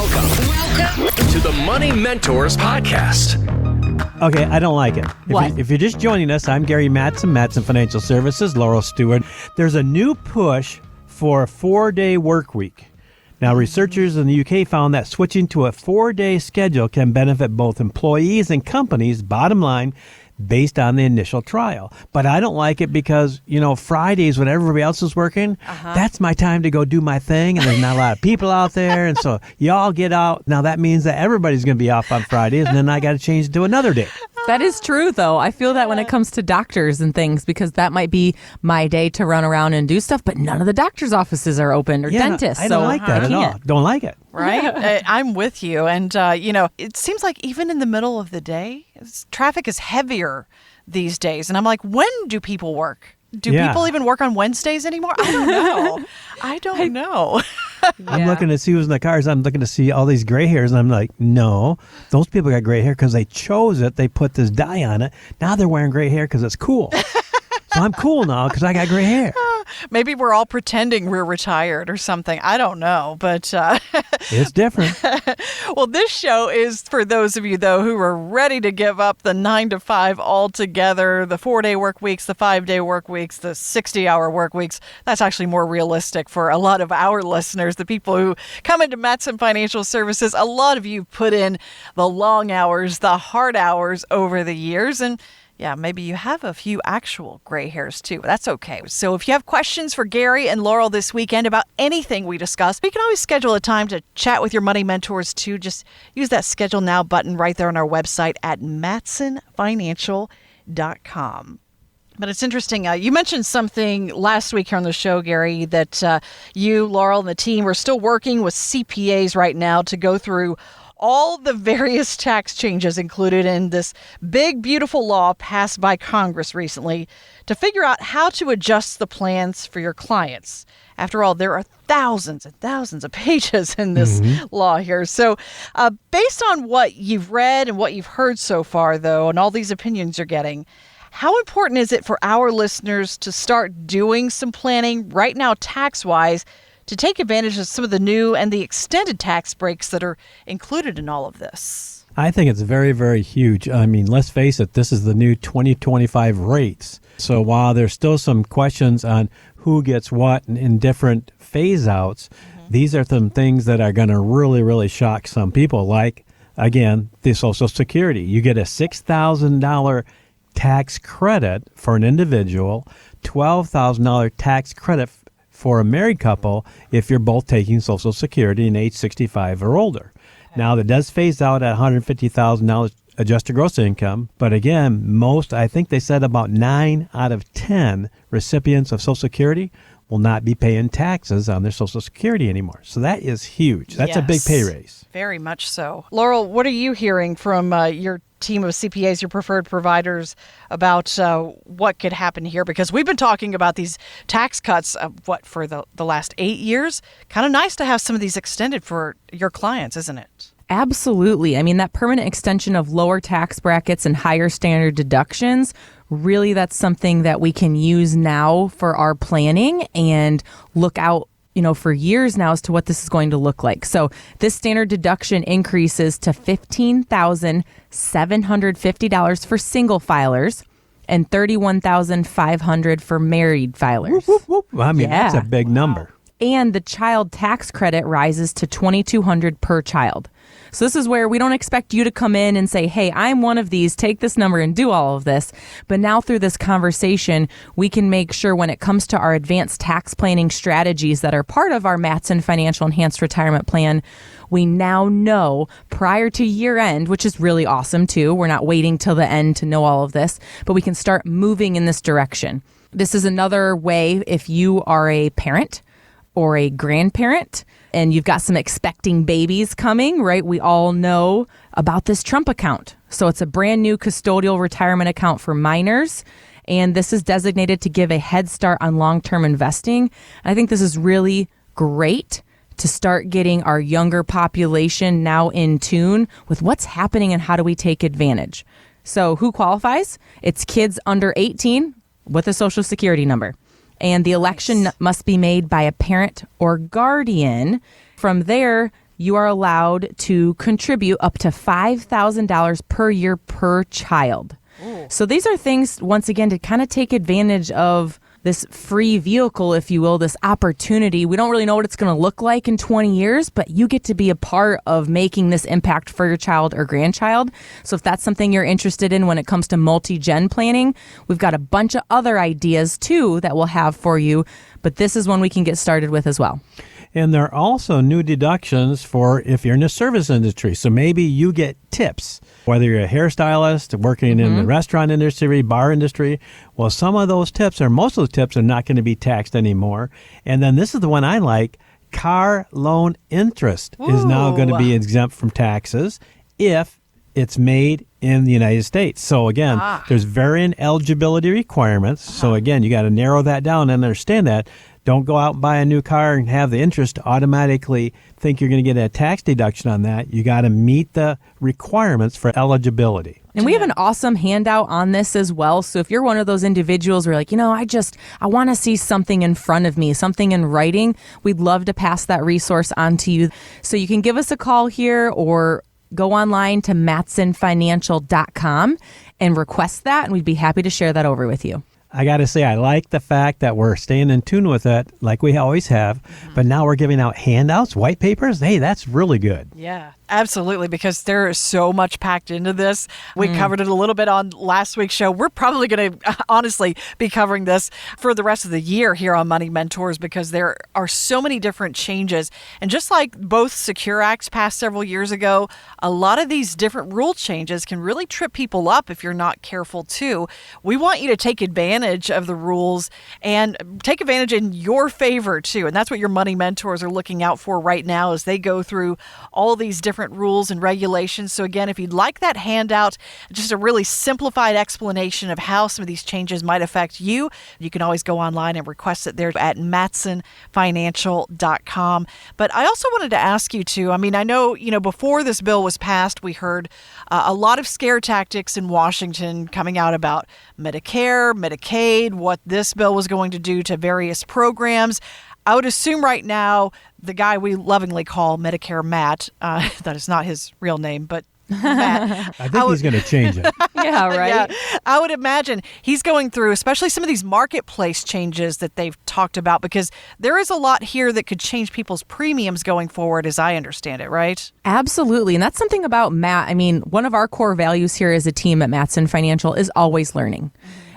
Welcome to the Money Mentors Podcast. Okay, I don't like it. What? If you're just joining us, I'm Gary Mattson, Mattson Financial Services, Laurel Stewart. There's a new push for a 4-day work week. Now, researchers in the UK found that switching to a 4-day schedule can benefit both employees and companies, bottom line, based on the initial trial. But I don't like it because, Fridays when everybody else is working, that's my time to go do my thing, and there's not a lot of people out there, and so y'all get out. Now, that means that everybody's going to be off on Fridays, and then I got to change it to another day. That is true, though. I feel that when it comes to doctors and things, because that might be my day to run around and do stuff, but none of the doctor's offices are open or dentists. I don't like that at all. Don't like it. Right? I'm with you. And, it seems like even in the middle of the day, traffic is heavier these days. And I'm like, when do people work? Do people even work on Wednesdays anymore? I don't know. I don't know. I'm looking to see who's in the cars. I'm looking to see all these gray hairs. And I'm like, no, those people got gray hair because they chose it. They put this dye on it. Now they're wearing gray hair because it's cool. So I'm cool now because I got gray hair. Maybe we're all pretending we're retired or something. I don't know, but it's different. Well, this show is for those of you, though, who are ready to give up the 9 to 5 altogether, the 4-day work weeks, the 5-day work weeks, the 60-hour work weeks. That's actually more realistic for a lot of our listeners, the people who come into Mattson Financial Services. A lot of you put in the long hours, the hard hours over the years, and yeah, maybe you have a few actual gray hairs too. That's okay. So if you have questions for Gary and Laurel this weekend about anything we discussed, you can always schedule a time to chat with your money mentors too. Just use that Schedule Now button right there on our website at mattsonfinancial.com. But it's interesting. You mentioned something last week here on the show, Gary, that you, Laurel, and the team are still working with CPAs right now to go through all the various tax changes included in this big, beautiful law passed by Congress recently to figure out how to adjust the plans for your clients. After all, there are thousands and thousands of pages in this law here. So based on what you've read and what you've heard so far, though, and all these opinions you're getting, how important is it for our listeners to start doing some planning right now tax-wise to take advantage of some of the new and the extended tax breaks that are included in all of this? I think it's very, very huge. I mean, let's face it, this is the new 2025 rates. So while there's still some questions on who gets what in different phase-outs, these are some things that are going to really, really shock some people. Like, again, the Social Security. You get a $6,000 tax credit for an individual, $12,000 tax credit for a married couple if you're both taking Social Security and age 65 or older. Now, that does phase out at $150,000 adjusted gross income. But again, I think they said about 9 out of 10 recipients of Social Security will not be paying taxes on their Social Security anymore. So that is huge. That's a big pay raise. Very much so. Laurel, what are you hearing from your team of CPAs, your preferred providers, about what could happen here? Because we've been talking about these tax cuts, for the last 8 years? Kind of nice to have some of these extended for your clients, isn't it? Absolutely. I mean, that permanent extension of lower tax brackets and higher standard deductions, really that's something that we can use now for our planning and look out for years now as to what this is going to look like. So this standard deduction increases to $15,750 for single filers and $31,500 for married filers. Whoop, whoop, whoop. I mean, that's a big number. And the child tax credit rises to $2,200 per child. So this is where we don't expect you to come in and say, hey, I'm one of these, take this number and do all of this. But now through this conversation, we can make sure when it comes to our advanced tax planning strategies that are part of our Mattson Financial Enhanced Retirement Plan, we now know prior to year end, which is really awesome too. We're not waiting till the end to know all of this, but we can start moving in this direction. This is another way if you are a parent or a grandparent and you've got some expecting babies coming, right? We all know about this Trump account. So it's a brand new custodial retirement account for minors. And this is designated to give a head start on long-term investing. I think this is really great to start getting our younger population now in tune with what's happening and how do we take advantage. So who qualifies? It's kids under 18 with a Social Security number. And the election must be made by a parent or guardian. From there, you are allowed to contribute up to $5,000 per year per child. Ooh. So these are things, once again, to kind of take advantage of this free vehicle, if you will, this opportunity. We don't really know what it's going to look like in 20 years, but you get to be a part of making this impact for your child or grandchild. So if that's something you're interested in when it comes to multi-gen planning, we've got a bunch of other ideas too that we'll have for you, but this is one we can get started with as well. And there are also new deductions for if you're in the service industry. So maybe you get tips, whether you're a hairstylist, working in the restaurant industry, bar industry. Well, some of those tips, or most of those tips, are not going to be taxed anymore. And then this is the one I like. Car loan interest is now going to be exempt from taxes if it's made in the United States. So again, there's varying eligibility requirements. So again, you got to narrow that down and understand that. Don't go out and buy a new car and have the interest automatically think you're going to get a tax deduction on that. You got to meet the requirements for eligibility. And we have an awesome handout on this as well. So if you're one of those individuals who are like, I want to see something in front of me, something in writing, we'd love to pass that resource on to you. So you can give us a call here or go online to matsonfinancial.com and request that, and we'd be happy to share that over with you. I got to say, I like the fact that we're staying in tune with it like we always have, but now we're giving out handouts, white papers. Hey, that's really good. Yeah, absolutely, because there is so much packed into this. We covered it a little bit on last week's show. We're probably going to honestly be covering this for the rest of the year here on Money Mentors because there are so many different changes. And just like both Secure Acts passed several years ago, a lot of these different rule changes can really trip people up if you're not careful too. We want you to take advantage of the rules and take advantage in your favor too. And that's what your Money Mentors are looking out for right now as they go through all these different rules and regulations. So again, if you'd like that handout, just a really simplified explanation of how some of these changes might affect you, you can always go online and request it there at matsonfinancial.com. But I also wanted to ask you too, I know, before this bill was passed, we heard a lot of scare tactics in Washington coming out about Medicare, Medicaid, what this bill was going to do to various programs. I would assume right now the guy we lovingly call Medicare Matt, that is not his real name, but Matt. I think he's going to change it. Yeah, right? Yeah, I would imagine he's going through, especially some of these marketplace changes that they've talked about, because there is a lot here that could change people's premiums going forward, as I understand it, right? Absolutely. And that's something about Matt. One of our core values here as a team at Matson Financial is always learning.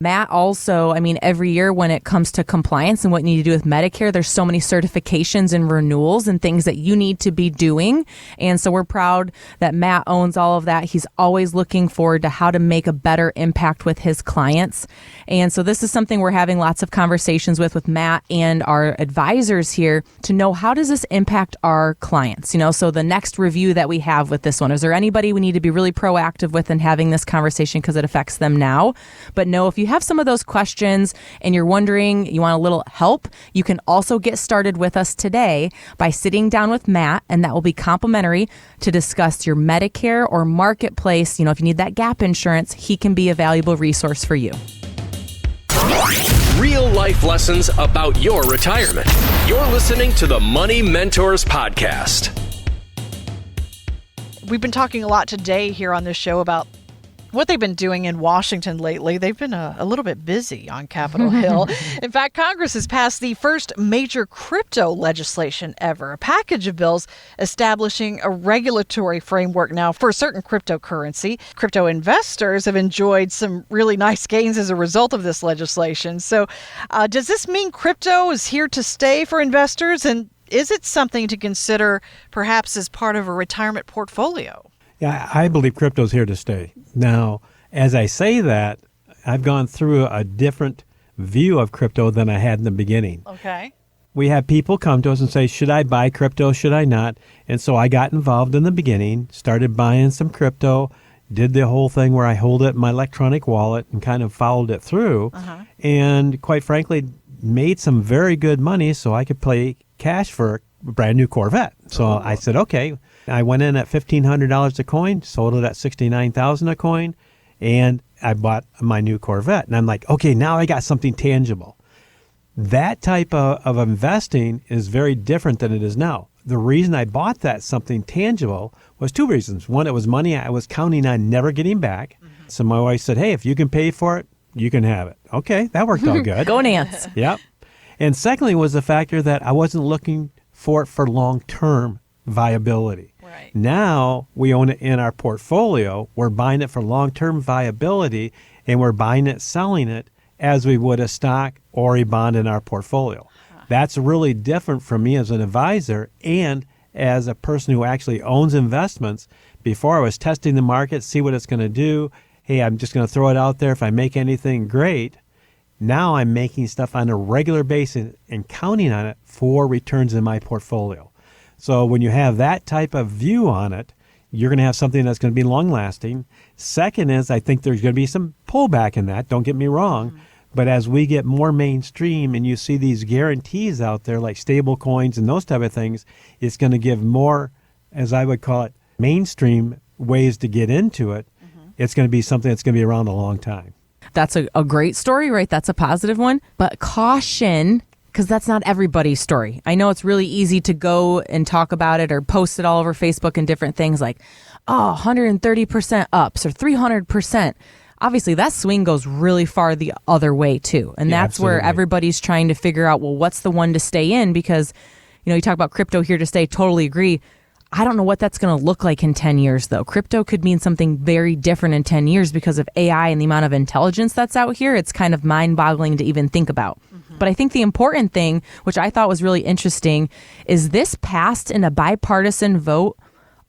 Matt also, every year when it comes to compliance and what you need to do with Medicare, there's so many certifications and renewals and things that you need to be doing. And so we're proud that Matt owns all of that. He's always looking forward to how to make a better impact with his clients. And so this is something we're having lots of conversations with Matt and our advisors here to know, how does this impact our clients? So the next review that we have with this one, is there anybody we need to be really proactive with in having this conversation because it affects them now? But no, if you have some of those questions and you're wondering, you want a little help, you can also get started with us today by sitting down with Matt, and that will be complimentary to discuss your Medicare or Marketplace. If you need that gap insurance, he can be a valuable resource for you. Real life lessons about your retirement. You're listening to the Money Mentors Podcast. We've been talking a lot today here on this show about what they've been doing in Washington lately. They've been a little bit busy on Capitol Hill. In fact, Congress has passed the first major crypto legislation ever, a package of bills establishing a regulatory framework now for a certain cryptocurrency. Crypto investors have enjoyed some really nice gains as a result of this legislation. So does this mean crypto is here to stay for investors? And is it something to consider perhaps as part of a retirement portfolio? Yeah, I believe crypto's here to stay. Now, as I say that, I've gone through a different view of crypto than I had in the beginning. Okay. We have people come to us and say, should I buy crypto, should I not? And so I got involved in the beginning, started buying some crypto, did the whole thing where I hold it in my electronic wallet and kind of followed it through. And quite frankly, made some very good money so I could pay cash for a brand new Corvette. So I said, okay. I went in at $1,500 a coin, sold it at $69,000 a coin, and I bought my new Corvette. And I'm like, okay, now I got something tangible. That type of investing is very different than it is now. the reason I bought that something tangible was two reasons. One, it was money I was counting on never getting back. So my wife said, hey, if you can pay for it, you can have it. Okay, that worked out good. Go Nance. Yep. And secondly was the factor that I wasn't looking for it for long-term viability. Right. Now we own it in our portfolio. We're buying it for long-term viability, and we're buying it, selling it as we would a stock or a bond in our portfolio. That's really different from me as an advisor and as a person who actually owns investments. Before I was testing the market, see what it's going to do. Hey, I'm just going to throw it out there. If I make anything, great. Now I'm making stuff on a regular basis and counting on it for returns in my portfolio. So when you have that type of view on it, you're going to have something that's going to be long-lasting. Second is, I think there's going to be some pullback in that. Don't get me wrong. But as we get more mainstream and you see these guarantees out there like stable coins and those type of things, it's going to give more, as I would call it, mainstream ways to get into it. It's going to be something that's going to be around a long time. That's a great story, right? That's a positive one. But caution, because that's not everybody's story. I know it's really easy to go and talk about it or post it all over Facebook and different things like, 130% ups or 300%. Obviously, that swing goes really far the other way, too. And that's absolutely. where everybody's trying to figure out, well, what's the one to stay in? Because, you talk about crypto here to stay, totally agree. I don't know what that's going to look like in 10 years, though. Crypto could mean something very different in 10 years because of AI and the amount of intelligence that's out here. It's kind of mind-boggling to even think about. But I think the important thing, which I thought was really interesting, is this passed in a bipartisan vote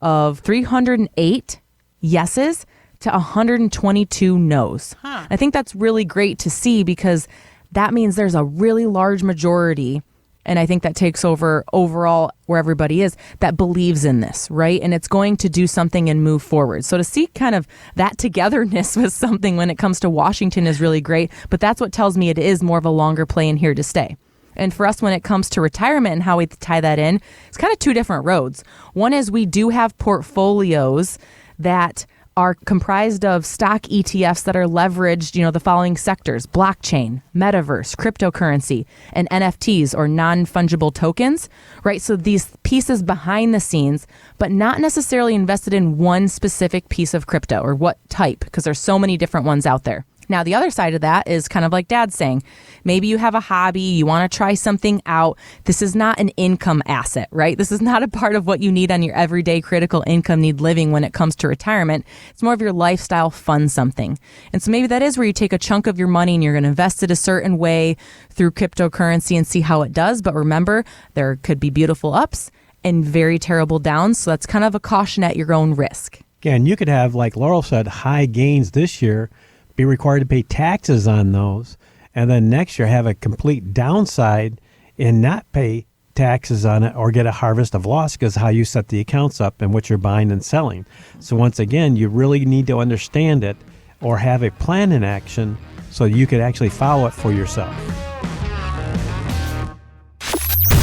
of 308 yeses to 122 no's. I think that's really great to see because that means there's a really large majority, and I think that takes over overall where everybody is, that believes in this, right? And it's going to do something and move forward. So to see kind of that togetherness with something when it comes to Washington is really great, but that's what tells me it is more of a longer play and here to stay. And for us, when it comes to retirement and how we tie that in, it's kind of two different roads. One is we do have portfolios that are comprised of stock ETFs that are leveraged, the following sectors: blockchain, metaverse, cryptocurrency, and NFTs or non-fungible tokens, right? So these pieces behind the scenes, but not necessarily invested in one specific piece of crypto or what type, because there's so many different ones out there. Now, the other side of that is kind of like Dad's saying, maybe you have a hobby, you want to try something out. This is not an income asset, right? This is not a part of what you need on your everyday critical income need living when it comes to retirement. It's more of your lifestyle fund something. And so maybe that is where you take a chunk of your money and you're going to invest it a certain way through cryptocurrency and see how it does. But remember, there could be beautiful ups and very terrible downs. So that's kind of a caution at your own risk. Again, you could have, like Laurel said, high gains this year, be required to pay taxes on those, and then next year have a complete downside and not pay taxes on it or get a harvest of loss because how you set the accounts up and what you're buying and selling. So once again, you really need to understand it or have a plan in action so you could actually follow it for yourself.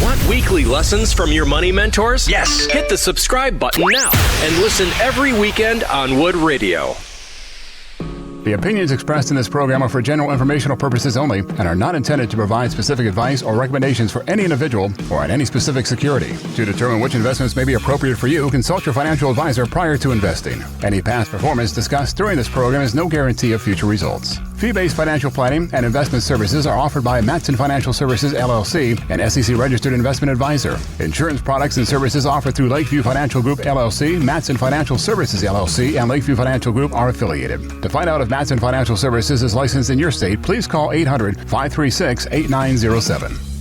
Want weekly lessons from your money mentors? Yes. Hit the subscribe button now and listen every weekend on Wood Radio. The opinions expressed in this program are for general informational purposes only and are not intended to provide specific advice or recommendations for any individual or on any specific security. To determine which investments may be appropriate for you, consult your financial advisor prior to investing. Any past performance discussed during this program is no guarantee of future results. Fee-based financial planning and investment services are offered by Matson Financial Services, LLC, an SEC-registered investment advisor. Insurance products and services offered through Lakeview Financial Group, LLC, Matson Financial Services, LLC, and Lakeview Financial Group are affiliated. To find out if Matson Financial Services is licensed in your state, please call 800-536-8907.